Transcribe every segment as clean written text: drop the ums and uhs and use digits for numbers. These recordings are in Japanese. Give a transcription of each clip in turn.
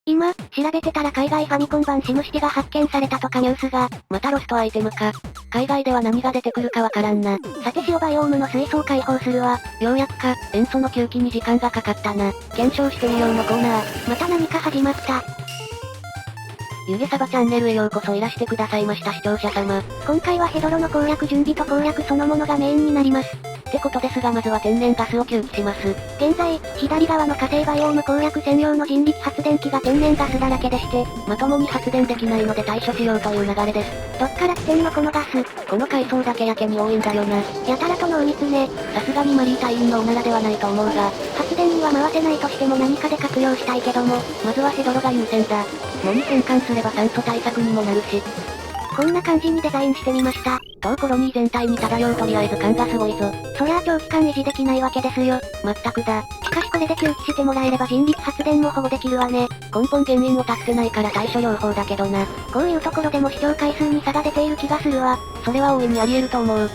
今、調べてたら海外ファミコン版シムシティが発見されたとかニュースが。またロストアイテムか。海外では何が出てくるかわからんな。さて塩バイオームの水槽開放するわ。ようやくか、塩素の吸気に時間がかかったな。検証してみようのコーナー。また何か始まった。ゆげさばチャンネルへようこそいらしてくださいました視聴者様。今回はヘドロの攻略準備と攻略そのものがメインになります。ってことですがまずは天然ガスを吸気します。現在、左側の火星バイオーム攻略専用の人力発電機が天然ガスだらけでして、まともに発電できないので対処しようという流れです。どっから来てんのこのガス。この階層だけやけに多いんだよな。やたらと濃密ね。さすがにマリー隊員のおならではないと思うが、発電には回せないとしても何かで活用したいけども、まずはヘドロが優先だ。藻に変換すれば酸素対策にもなるし。こんな感じにデザインしてみました。当コロニー全体に漂うとりあえず感がすごいぞ。そりゃあ長期間維持できないわけですよ。まったくだ。しかしこれで吸気してもらえれば人力発電も保護できるわね。根本原因を断ってないから対処療法だけどな。こういうところでも視聴回数に差が出ている気がするわ。それは大いにあり得ると思う。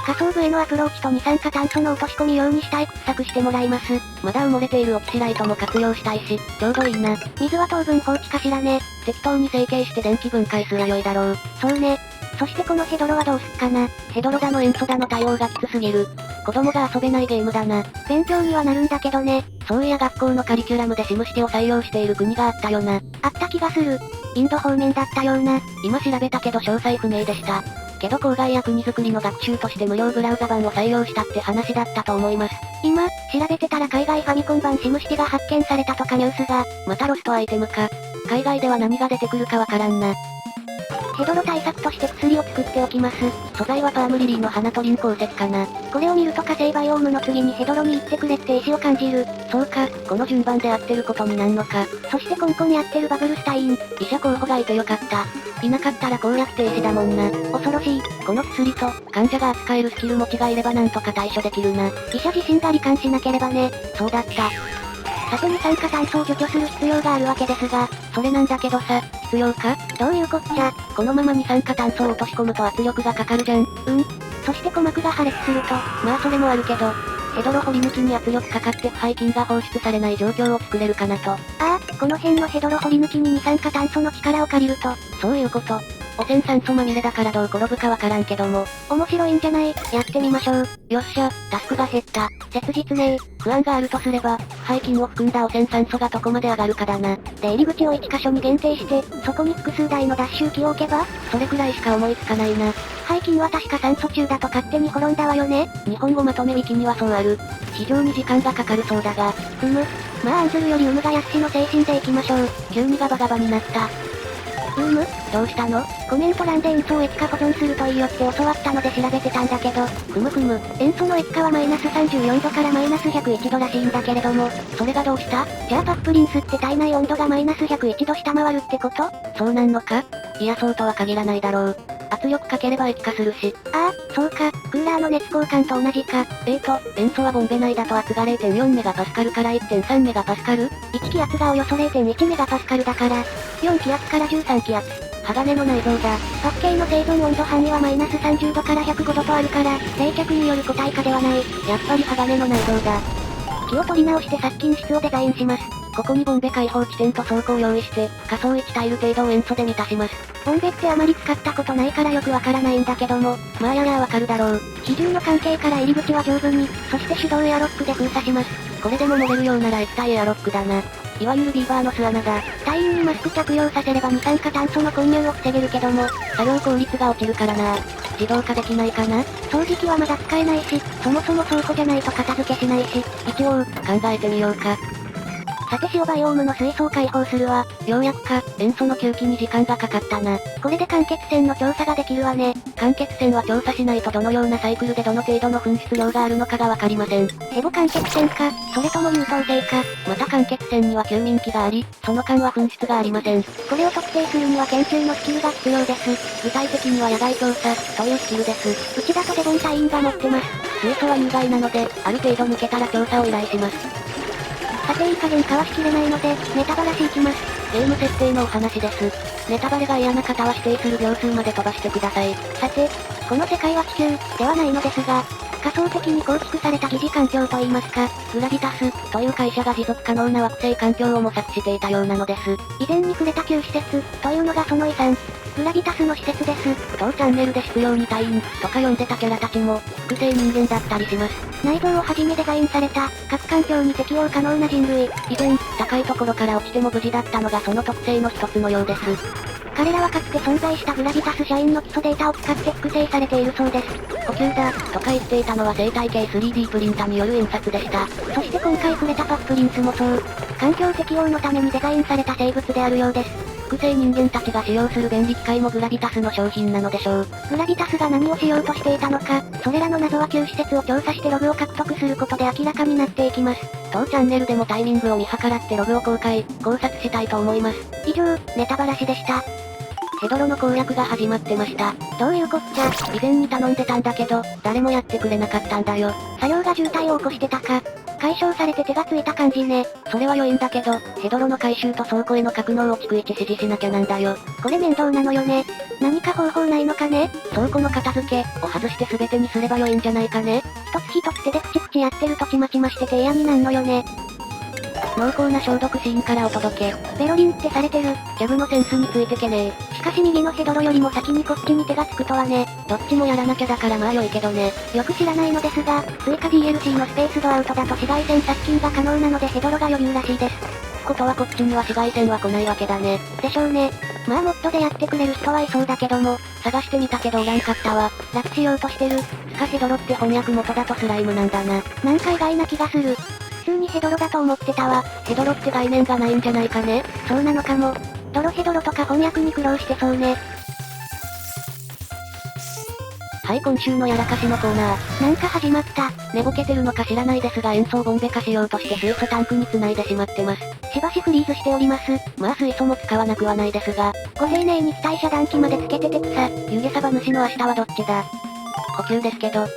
下層部へのアプローチと二酸化炭素の落とし込み用にしたい掘削してもらいます。まだ埋もれているオキシライトも活用したいし、ちょうどいいな。水は当分放置かしらね。適当に成形して電気分解すりゃ良いだろう。そうね。そしてこのヘドロはどうすっかな。ヘドロだの塩素だの対応がきつすぎる。子供が遊べないゲームだな。勉強にはなるんだけどね。そういや学校のカリキュラムでシムシテを採用している国があったよな。あった気がする。インド方面だったような。今調べたけど詳細不明でした。けど郊外や国づくりの学習として無料ブラウザ版を採用したって話だったと思います。今、調べてたら海外ファミコン版シムシティが発見されたとかニュースが。またロストアイテムか。海外では何が出てくるかわからんな。ヘドロ対策として薬を作っておきます。素材はパームリリーの花とリン鉱石かな。これを見ると火星バイオームの次にヘドロに行ってくれって意志を感じる。そうか、この順番で合ってることになんのか。そしてコンコンやってるバブルスタイン。医者候補がいてよかった。いなかったら攻略停止だもんな。恐ろしい。この薬と、患者が扱えるスキル持ちがいればなんとか対処できるな。医者自身が罹患しなければね。そうだった。さて二酸化炭素を除去する必要があるわけですが、それなんだけどさ、必要か？どういうこっちゃ？このまま二酸化炭素を落とし込むと圧力がかかるじゃん。そして鼓膜が破裂すると、まあそれもあるけど、ヘドロ掘り抜きに圧力かかって腐敗菌が放出されない状況を作れるかなと。この辺のヘドロ掘り抜きに二酸化炭素の力を借りると、そういうこと。汚染酸素まみれだからどう転ぶかわからんけども。面白いんじゃない？やってみましょう。よっしゃ、タスクが減った。切実ね。不安があるとすれば、腐敗菌を含んだ汚染酸素がどこまで上がるかだな。で入り口を1箇所に限定して、そこに複数台の脱臭機を置けば？それくらいしか思いつかないな。腐敗菌は確か酸素中だと勝手に滅んだわよね。日本語まとめウィキにはそうある。非常に時間がかかるそうだが。まあ案ずるよりがやすしの精神でいきましょう。急にガバガバになった。どうしたの？コメント欄で塩素を液化保存するといいよって教わったので調べてたんだけど、塩素の液化はマイナス34度からマイナス101度らしいんだけれども、それがどうした？じゃあパップリンスって体内温度がマイナス101度下回るってこと？そうなんのか？いやそうとは限らないだろう。圧力かければ液化するし。そうか、クーラーの熱交換と同じか。塩素はボンベ内だと圧が 0.4 メガパスカルから 1.3 メガパスカル？ 1気圧がおよそ 0.1 メガパスカルだから、4気圧から13気圧。鋼の内臓だ。パッケーの生存温度範囲はマイナス30度から105度とあるから、冷却による固体化ではない。やっぱり鋼の内臓だ。気を取り直して殺菌室をデザインします。ここにボンベ開放地点と倉庫を用意して、仮想1タイル程度を塩素で満たします。ボンベってあまり使ったことないからよくわからないんだけども、まあやらわかるだろう。比重の関係から入り口は丈夫に、そして手動エアロックで封鎖します。これでも漏れるようなら液体エアロックだな。いわゆるビーバーの巣穴だ。隊員にマスク着用させれば二酸化炭素の混入を防げるけども、作業効率が落ちるからな。自動化できないかな？掃除機はまだ使えないし、そもそも倉庫じゃないと片付けしないし、一応、考えてみようか。さて塩バイオームの水槽開放するわ。ようやくか、塩素の吸気に時間がかかったな。これで間欠泉の調査ができるわね。間欠泉は調査しないとどのようなサイクルでどの程度の噴出量があるのかがわかりません。ヘボ間欠泉か、それとも優等生か。また間欠泉には吸引器があり、その間は噴出がありません。これを特定するには研究のスキルが必要です。具体的には野外調査、というスキルです。うちだとデボン隊員が持ってます。水素は有害なので、ある程度抜けたら調査を依頼します。さていい加減かわしきれないので、ネタバラシいきます。ゲーム設定のお話です。ネタバレが嫌な方は指定する秒数まで飛ばしてください。さて、この世界は地球、ではないのですが、仮想的に構築された疑似環境といいますか、グラビタスという会社が持続可能な惑星環境を模索していたようなのです。以前に触れた旧施設というのがその遺産。グラビタスの施設です。当チャンネルで執拗に隊員とか呼んでたキャラたちも複製人間だったりします。内臓をはじめデザインされた各環境に適応可能な人類。以前、高いところから落ちても無事だったのがその特性の一つのようです。彼らはかつて存在したグラビタス社員の基礎データを使って複製されているそうです。呼吸だ、とか言っていたのは生態系 3D プリンタによる印刷でした。そして今回触れたパップリンスもそう。環境適応のためにデザインされた生物であるようです。複製人間たちが使用する便利機械もグラビタスの商品なのでしょう。グラビタスが何をしようとしていたのか、それらの謎は旧施設を調査してログを獲得することで明らかになっていきます。当チャンネルでもタイミングを見計らってログを公開、考察したいと思います。以上、ネタバラシでした。ヘドロの攻略が始まってました。どういうこっちゃ。以前に頼んでたんだけど、誰もやってくれなかったんだよ。作業が渋滞を起こしてたか。解消されて手がついた感じね。それは良いんだけど、ヘドロの回収と倉庫への格納を逐一指示しなきゃなんだよ。これ面倒なのよね。何か方法ないのかね。倉庫の片付けを外して全てにすれば良いんじゃないかね。一つ一つ手でプチプチやってるとちまちましてて嫌になんのよね。濃厚な消毒シーンからお届け。ベロリンってされてる。キャブのセンスについてけねえ。しかし右のヘドロよりも先にこっちに手がつくとはね。どっちもやらなきゃだからまあ良いけどね。よく知らないのですが、追加 DLC のスペースドアウトだと紫外線殺菌が可能なのでヘドロが余裕らしいです。ことはこっちには紫外線は来ないわけだね。でしょうね。まあモッドでやってくれる人はいそうだけども、探してみたけどおらんかったわ。楽しようとしてる。スカヘドロって翻訳元だとスライムなんだな。なんか意外な気がする。普通にヘドロだと思ってたわ。ヘドロって概念がないんじゃないかね。そうなのかも。ドロヘドロとか翻訳に苦労してそうね。はい、今週のやらかしのコーナー。なんか始まった。寝ぼけてるのか知らないですが塩素ボンベ化しようとして水素タンクに繋いでしまってます。しばしフリーズしております。まあ水素も使わなくはないですが。ご丁寧に機体遮断機までつけててくさ。湯気サバ主の明日はどっちだ。呼吸ですけど。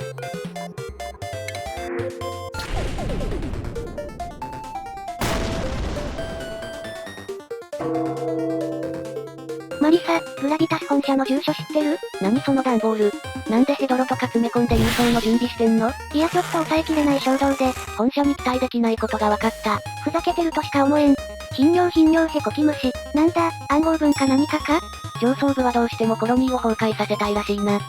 マリサ、グラビタス本社の住所知ってる？何その段ボール。なんでヘドロとか詰め込んで郵送の準備してんの？いやちょっと抑えきれない衝動で、本社に期待できないことが分かった。ふざけてるとしか思えん。頻尿へこき虫。なんだ、暗号文か何かか？上層部はどうしてもコロニーを崩壊させたいらしいな。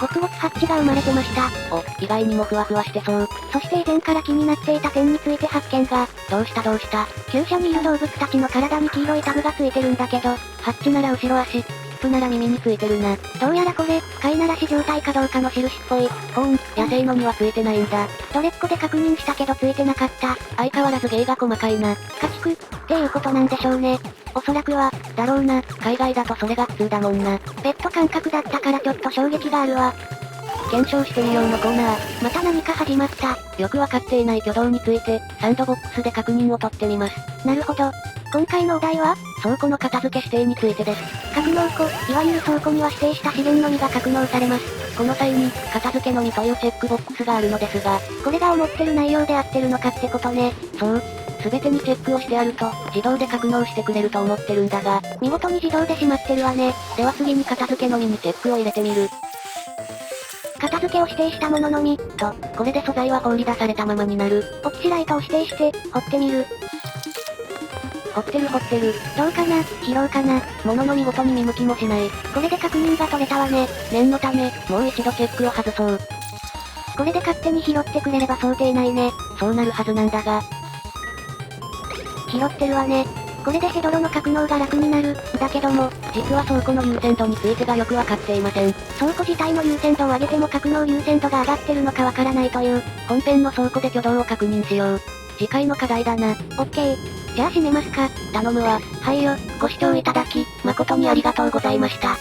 ゴツゴツハッチが生まれてました。お、意外にもふわふわしてそう。そして以前から気になっていた点について発見が。どうした？厩舎にいる動物たちの体に黄色いタグがついてるんだけど、ハッチなら後ろ足、ヒップなら耳についてるな。どうやらこれ、飼いならし状態かどうかの印っぽい。野生のにはついてないんだ。どれっこで確認したけどついてなかった。相変わらず芸が細かいな。家畜、っていうことなんでしょうね。おそらくは、だろうな、海外だとそれが普通だもんな。ペット感覚だったからちょっと衝撃があるわ。検証してみようのコーナー。また何か始まった。よくわかっていない挙動について、サンドボックスで確認を取ってみます。なるほど。今回のお題は倉庫の片付け指定についてです。格納庫、いわゆる倉庫には指定した資源のみが格納されます。この際に、片付けのみというチェックボックスがあるのですが、これが思ってる内容で合ってるのかってことね。そう。すべてにチェックをしてあると、自動で格納してくれると思ってるんだが、見事に自動でしまってるわね。では次に片付けのみにチェックを入れてみる。片付けを指定したもののみ、と、これで素材は放り出されたままになる。オキシライトを指定して、掘ってみる。掘ってる。どうかな？拾うかな？物の見事に見向きもしない。これで確認が取れたわね。念のため、もう一度チェックを外そう。これで勝手に拾ってくれれば想定内ね。そうなるはずなんだが。拾ってるわね。これでヘドロの格納が楽になる。だけども、実は倉庫の優先度についてがよくわかっていません。倉庫自体の優先度を上げても格納優先度が上がってるのかわからないという。本編の倉庫で挙動を確認しよう。次回の課題だな。オッケー。じゃあ閉めますか。頼むわ。はいよ。ご視聴いただき、誠にありがとうございました。